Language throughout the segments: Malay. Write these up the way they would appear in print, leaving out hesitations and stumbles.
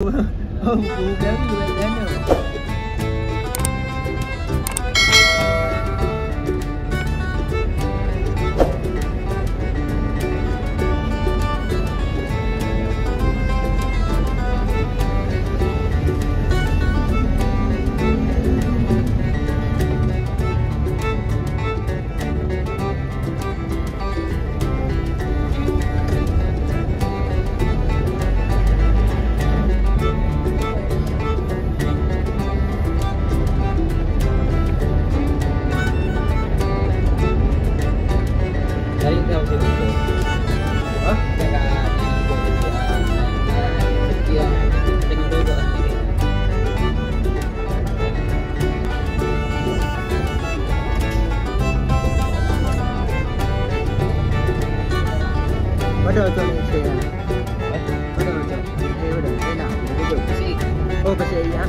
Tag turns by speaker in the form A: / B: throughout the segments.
A: Oh, blueberry banana. Bắt đầu cho mình xe à? Bắt đầu cho cái nào cái đường xe. Ô cái xe á.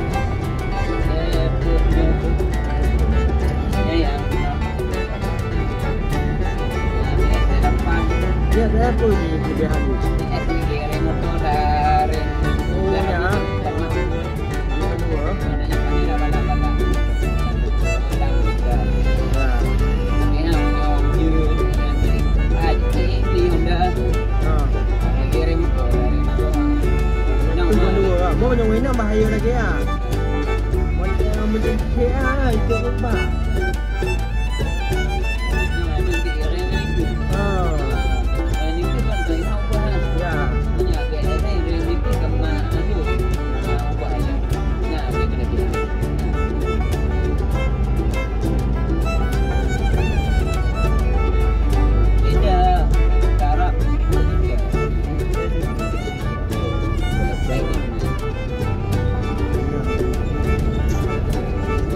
A: Ya, saya pun di dia habis.
B: Motor dari.
A: Oh ya. Mau yang ini bahaya lagi ya. Macam KA itu apa?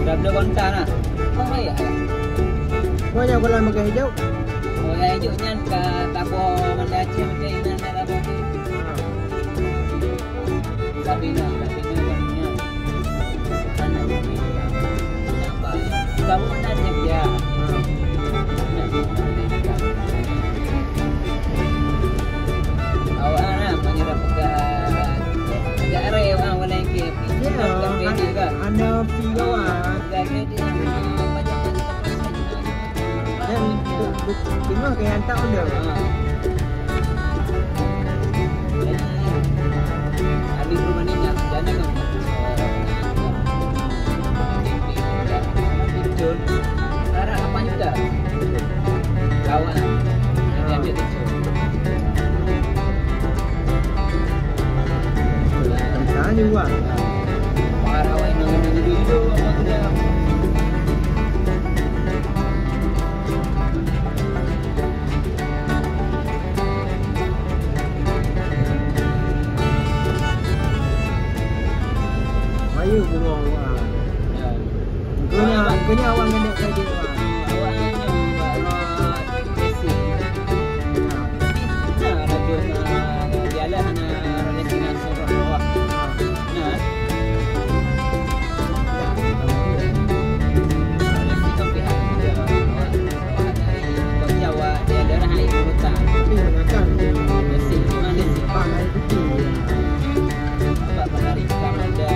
B: Ada kontan ah. Oh ya.
A: Banyak kalau makan hijau.
B: Oh ya hijaunya ke tabo mendaci macam mana tabo. Tapi nak banyak. Mana ni? Apa? Tabo mendaci dia. Awak anak menyerap pegang. Agak rare orang boleh ke.
A: Ada piawak. Tengok ke yang tak ada.
B: Habis rumah ni nak jana kan. Betul. Sekarang 8 juta. Kawan. Ini ambil betul.
A: Tentang juga.
B: Parawai nak dulu apa dia.
A: Ayo burung awak. Kena awak kena saja awak.
B: Awaknya baru besi. Nah, radio dialah ana relasi dengan seorang awak. Nah. Relasi kan pihak dia awak dari Jawa dia ada hari urutan.
A: Kan
B: Besi mana sih?
A: Pakai putih.
B: Bapak penarikan ada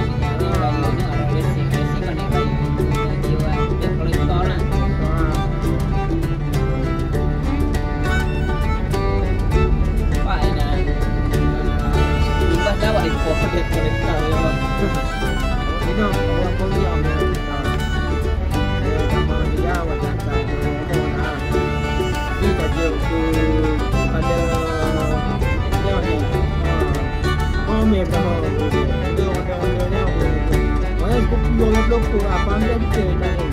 A: Apa ambil